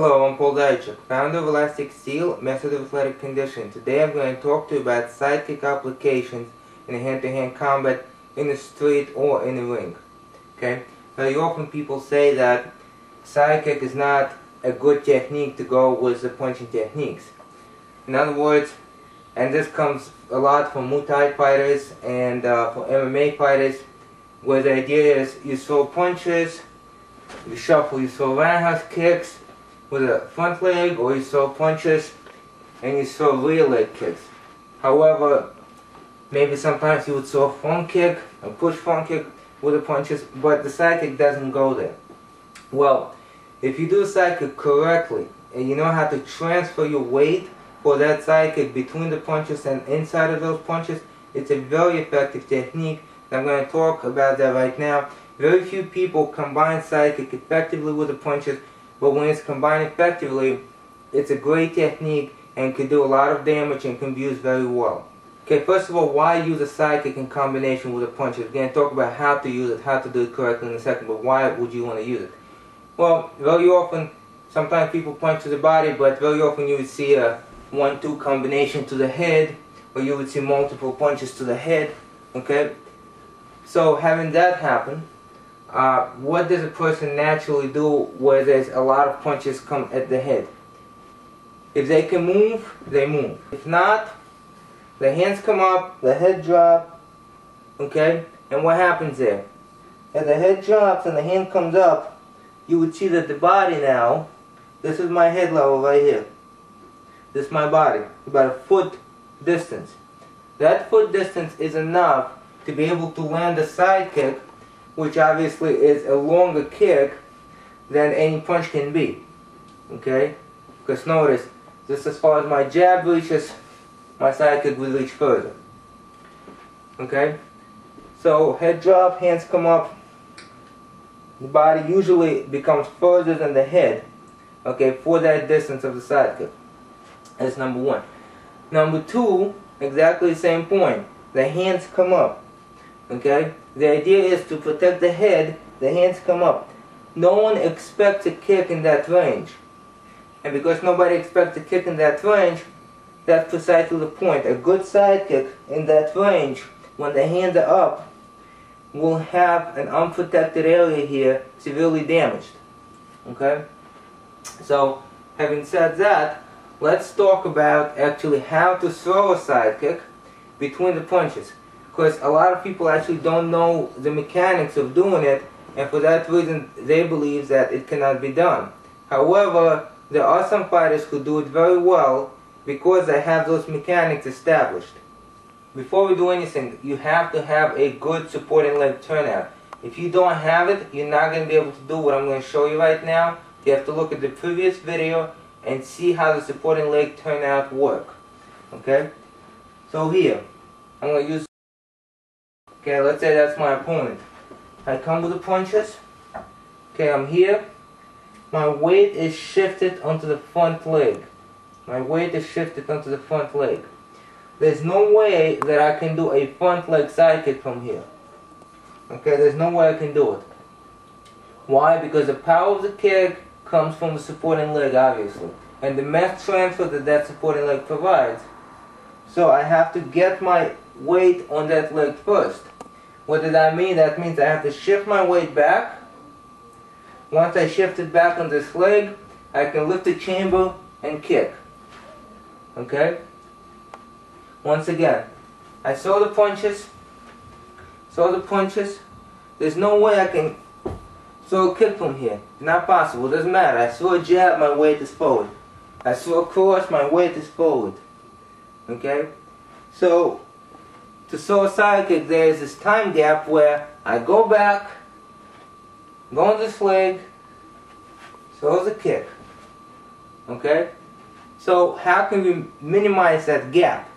Hello, I'm Paul Dychuk, founder of Elastic Steel, method of athletic conditioning. Today I'm going to talk to you about sidekick applications in hand-to-hand combat in the street or in the ring. Okay? Very often people say that sidekick is not a good technique to go with the punching techniques. In other words, and this comes a lot from Muay Thai fighters and from MMA fighters, where the idea is you throw punches, you shuffle, you throw roundhouse kicks with a front leg, or you throw punches and you throw rear leg kicks. However, maybe sometimes you would throw a front kick, a push front kick with the punches, but the sidekick doesn't go there. Well, if you do sidekick correctly and you know how to transfer your weight for that sidekick between the punches and inside of those punches, it's a very effective technique. I'm going to talk about that right now. Very few people combine sidekick effectively with the punches, but when it's combined effectively, it's a great technique and can do a lot of damage and can be used very well. Okay, first of all, why use a sidekick in combination with a punch? We're going to talk about how to use it, how to do it correctly in a second, but why would you want to use it? Well, very often, sometimes people punch to the body, but very often you would see a 1-2 combination to the head, or you would see multiple punches to the head, okay? So having that happen, what does a person naturally do where there's a lot of punches come at the head? If they can move, they move. If not, the hands come up, the head drop, okay? And what happens there? As the head drops and the hand comes up, you would see that the body now, this is my head level right here. This is my body, about a foot distance. That foot distance is enough to be able to land a side kick, which obviously is a longer kick than any punch can be. Okay? Because notice, just as far as my jab reaches, my side kick will reach further. Okay? So head drop, hands come up. The body usually becomes further than the head, okay, for that distance of the side kick. That's number one. Number two, exactly the same point. The hands come up. Okay? The idea is to protect the head, the hands come up. No one expects a kick in that range. And because nobody expects a kick in that range, that's precisely the point. A good side kick in that range, when the hands are up, will have an unprotected area here severely damaged. Okay? So, having said that, let's talk about actually how to throw a side kick between the punches. Because a lot of people actually don't know the mechanics of doing it, and for that reason they believe that it cannot be done. However, there are some fighters who do it very well because they have those mechanics established. Before we do anything, you have to have a good supporting leg turnout. If you don't have it, you're not going to be able to do what I'm going to show you right now. You have to look at the previous video and see how the supporting leg turnout work. Okay? So here, I'm going to use... Okay, let's say that's my opponent. I come with the punches. Okay, I'm here. My weight is shifted onto the front leg. My weight is shifted onto the front leg. There's no way that I can do a front leg side kick from here. Okay, there's no way I can do it. Why? Because the power of the kick comes from the supporting leg, obviously. And the mass transfer that that supporting leg provides. So I have to get my weight on that leg first. What does that mean? That means I have to shift my weight back. Once I shift it back on this leg, I can lift the chamber and kick. Okay? Once again, I saw the punches. There's no way I can throw a kick from here. It's not possible. It doesn't matter. I throw a jab, my weight is forward. I throw a cross, my weight is forward. Okay? So, to throw a side kick, there is this time gap where I go back, go on this leg, throw the kick. Okay? So, how can we minimize that gap?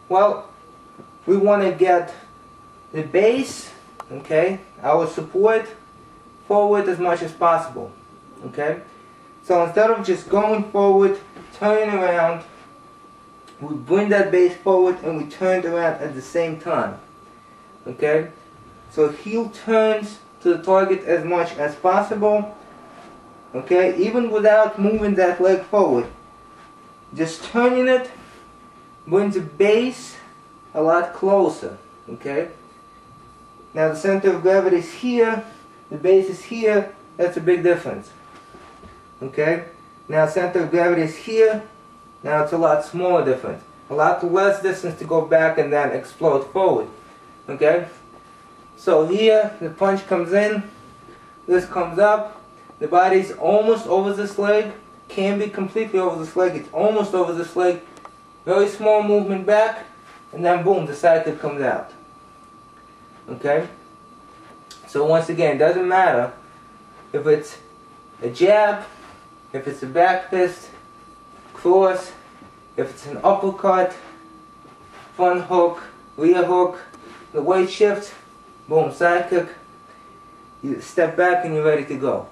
Well, we want to get the base, okay, our support forward as much as possible. Okay? So, instead of just going forward, turning around, we bring that base forward and we turn it around at the same time. Okay? So heel turns to the target as much as possible. Okay, even without moving that leg forward. Just turning it brings the base a lot closer. Okay? Now the center of gravity is here, the base is here, that's a big difference. Okay? Now center of gravity is here, now it's a lot smaller difference. A lot less distance to go back and then explode forward. Okay? So here the punch comes in, this comes up, the body's almost over this leg, can be completely over this leg, it's almost over this leg, very small movement back, and then boom, the sidekick comes out. Okay? So once again, it doesn't matter if it's a jab, if it's a back fist, cross, if it's an uppercut, front hook, rear hook, the weight shifts, boom, sidekick, you step back and you're ready to go.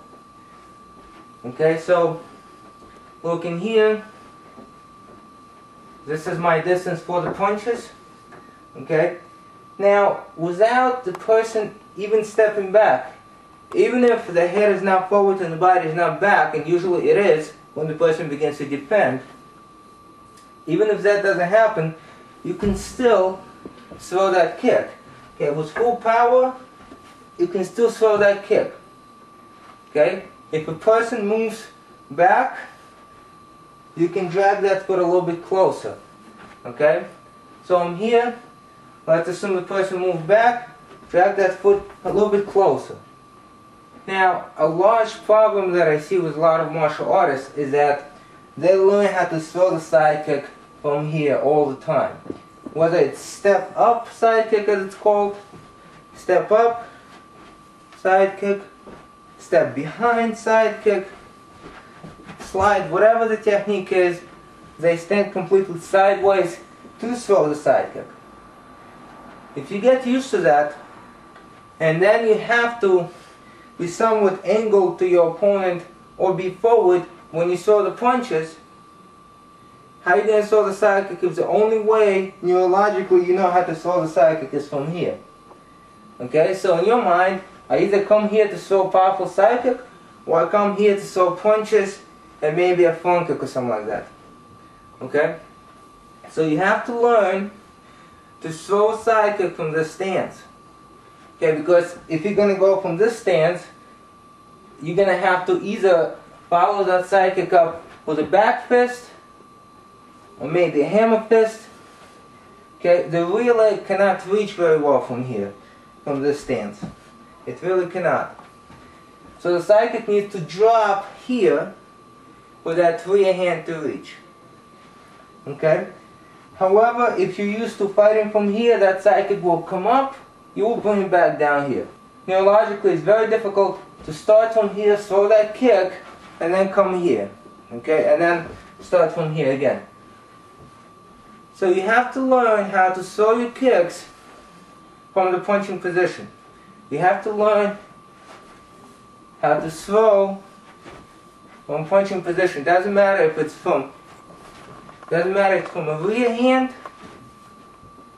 Okay, so looking here, this is my distance for the punches. Okay, now without the person even stepping back, even if the head is not forward and the body is not back, and usually it is when the person begins to defend, even if that doesn't happen, you can still throw that kick. Okay, with full power, you can still throw that kick. Okay, if a person moves back, you can drag that foot a little bit closer. Okay, so I'm here, let's assume the person moves back, drag that foot a little bit closer. Now, a large problem that I see with a lot of martial artists is that they learn how to throw the sidekick from here all the time. Whether it's step up sidekick as it's called, step up, sidekick, step behind sidekick, slide, whatever the technique is, they stand completely sideways to throw the sidekick. If you get used to that, and then you have to be somewhat angled to your opponent or be forward when you throw the punches, how are you going to throw the sidekick if the only way neurologically you know how to throw the sidekick is from here? Okay, so in your mind, I either come here to throw a powerful sidekick, or I come here to throw punches and maybe a front kick or something like that. Okay? So you have to learn to throw a sidekick from this stance. Okay, because if you're going to go from this stance, you're going to have to either follow that sidekick up with a back fist, or maybe a hammer fist. Okay, the rear leg cannot reach very well from here, from this stance. It really cannot. So the sidekick needs to drop here for that rear hand to reach. Okay? However, if you're used to fighting from here, that sidekick will come up, you will bring it back down here. Neurologically, it's very difficult to start from here, throw that kick, and then come here. Okay? And then start from here again. So you have to learn how to throw your kicks from the punching position. You have to learn how to throw from punching position. Doesn't matter if it's from a rear hand,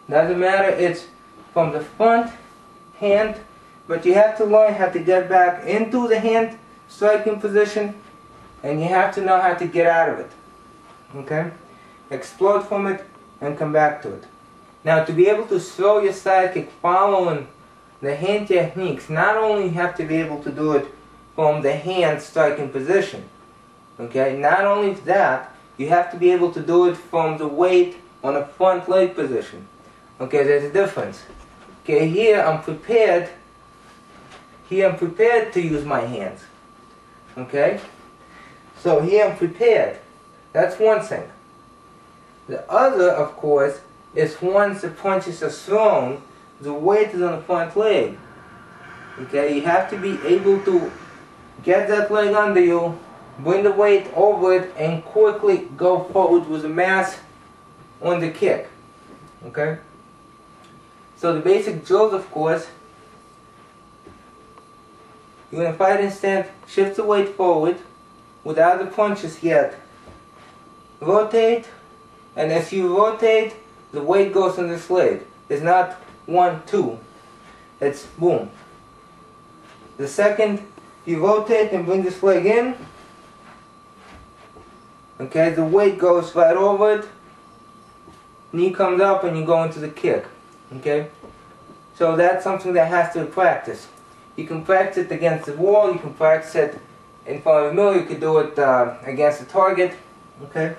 doesn't matter if it's from the front hand, but you have to learn how to get back into the hand striking position, and you have to know how to get out of it. Okay? Explode from it and come back to it. Now, to be able to throw your sidekick following the hand techniques, not only you have to be able to do it from the hand striking position, okay, not only that, you have to be able to do it from the weight on a front leg position. Okay, there's a difference. Okay, here I'm prepared to use my hands. Okay, so here I'm prepared. That's one thing. The other, of course, is once the punches are thrown, the weight is on the front leg. Okay, you have to be able to get that leg under you, bring the weight over it, and quickly go forward with the mass on the kick. Okay? So the basic drills, of course, you're going to fight and stand, shift the weight forward without the punches yet. Rotate, and as you rotate, the weight goes on this leg. It's not 1, 2. It's boom. The second you rotate and bring this leg in, Okay, the weight goes right over it, knee comes up and you go into the kick. Okay, so that's something that has to be practiced. You can practice it against the wall, you can practice it in front of the mirror, you can do it against the target. Okay,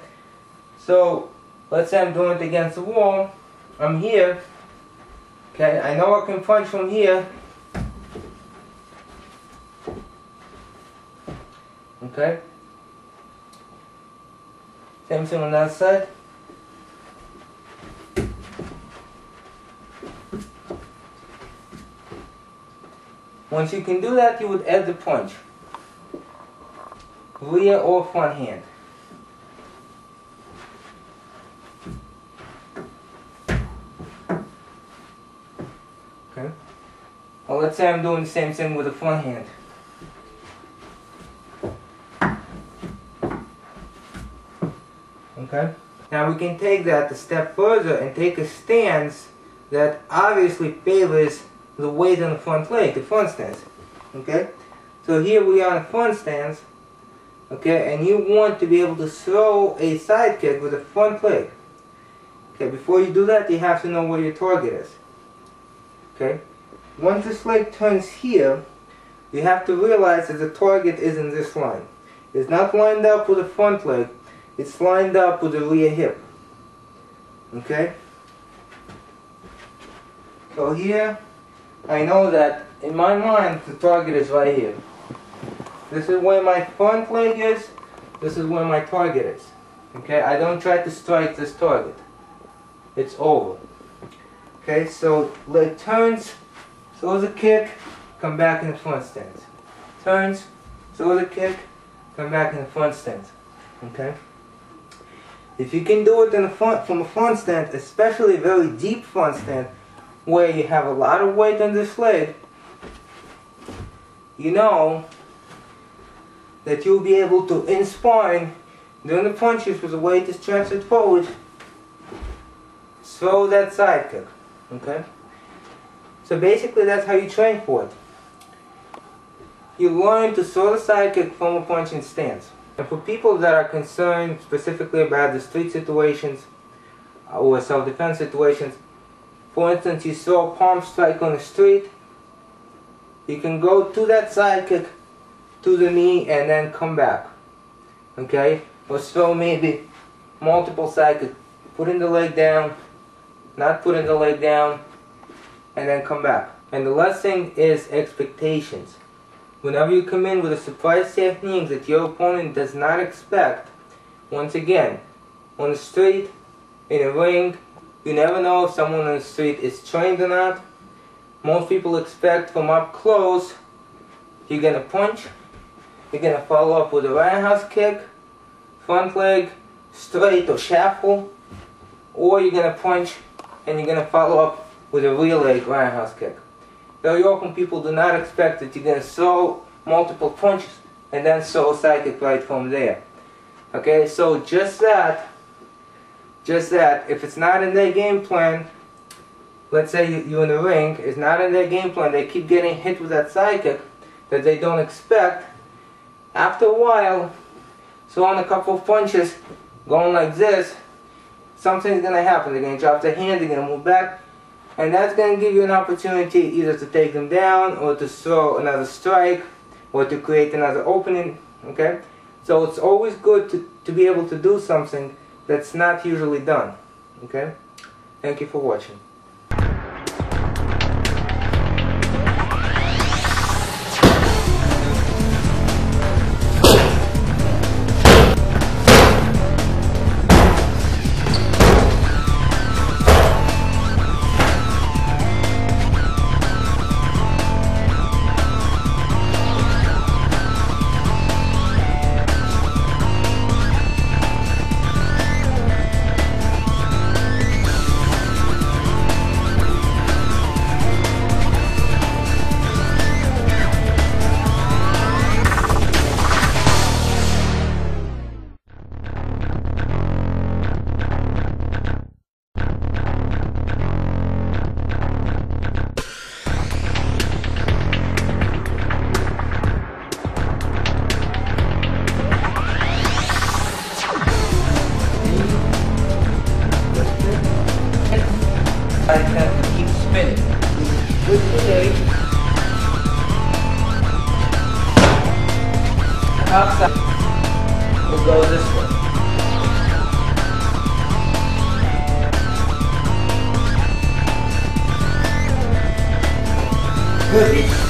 so let's say I'm doing it against the wall. I'm here. Okay, I know I can punch from here. Okay. Same thing on that side. Once you can do that, you would add the punch. Rear or front hand. Okay. Well, let's say I'm doing the same thing with the front hand. Okay. Now we can take that a step further and take a stance that obviously favors the weight on the front leg, the front stance. Okay. So here we are in a front stance. Okay, and you want to be able to throw a side kick with the front leg. Okay, before you do that, you have to know where your target is. Okay. Once this leg turns here, you have to realize that the target is in this line. It's not lined up with the front leg. It's lined up with the rear hip. Okay? So here, I know that in my mind, the target is right here. This is where my front leg is. This is where my target is. Okay? I don't try to strike this target. It's over. Okay? So leg turns, throws a kick, come back in the front stance. Turns, throws a kick, come back in the front stance. Okay? If you can do it in the front, from a front stance, especially a very deep front stance, where you have a lot of weight on this leg, you know that you'll be able to, in sparring, during the punches with the weight is transferred forward, throw that side kick. Okay? So basically that's how you train for it. You learn to throw the side kick from a punching stance. And for people that are concerned specifically about the street situations or self-defense situations, for instance, you throw a palm strike on the street, you can go to that side kick, to the knee, and then come back. Okay? Or throw maybe multiple side kicks, putting the leg down, not putting the leg down, and then come back. And the last thing is expectations. Whenever you come in with a surprise technique that your opponent does not expect, once again, on the street, in a ring, you never know if someone on the street is trained or not. Most people expect from up close, you're going to punch, you're going to follow up with a roundhouse kick, front leg, straight or shuffle, or you're going to punch and you're going to follow up with a rear leg roundhouse kick. Very often people do not expect that you're going to throw multiple punches and then throw a side kick right from there. Okay, so just that, if it's not in their game plan, let's say you're in the ring, it's not in their game plan, they keep getting hit with that side kick that they don't expect, after a while, throwing a couple of punches, going like this, something's going to happen. They're going to drop their hand, they're going to move back, and that's going to give you an opportunity either to take them down or to throw another strike or to create another opening. Okay? So it's always good to be able to do something that's not usually done. Okay? Thank you for watching. outside. We'll go this way. Good.